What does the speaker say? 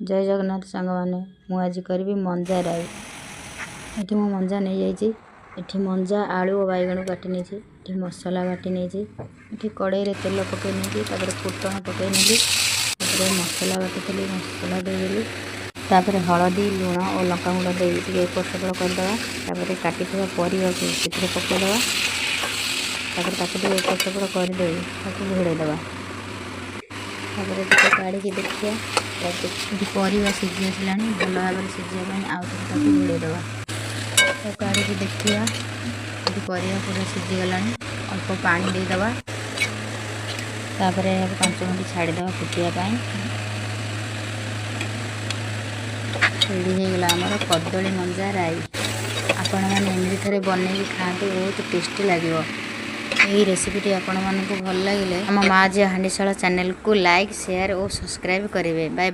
जय जगन्नाथ सांग मैंने मु आज करी मंजा राई। ये मु मंजा नहीं जाइए। ये मंजा आलू और बैगण काटी नहीं। ये मसला बाटी नहीं। ये कड़े तेल पकई नहीं फुटण पकई नहीं। मसला बाटी मसला देदेली। तापर हलदी लुण और लंका गुंड दे एपट सेपट करदे। काटी परिवा को पकईदे। एपट सेपट करदे घोड़ेदे। काढ़ी देखिए परिवा सीझी आसला भल भाव में सीझापी आउे घोड़ेदे। काढ़ी देखिए परिवा पूरा सीझीगला अल्प पानी देदे। तापर 5 मिनट छाड़ीदे फुटापी। रेडी होगा आमर कदली मंजा राई। आपण मैंने एमती थे बनई खाते बहुत टेस्टी लगे। यही रेसिपीटी आपण मानक भल लगे आम माँ झी हांडीशाल चैनल को लाइक शेयर और सब्सक्राइब करेंगे। बाय।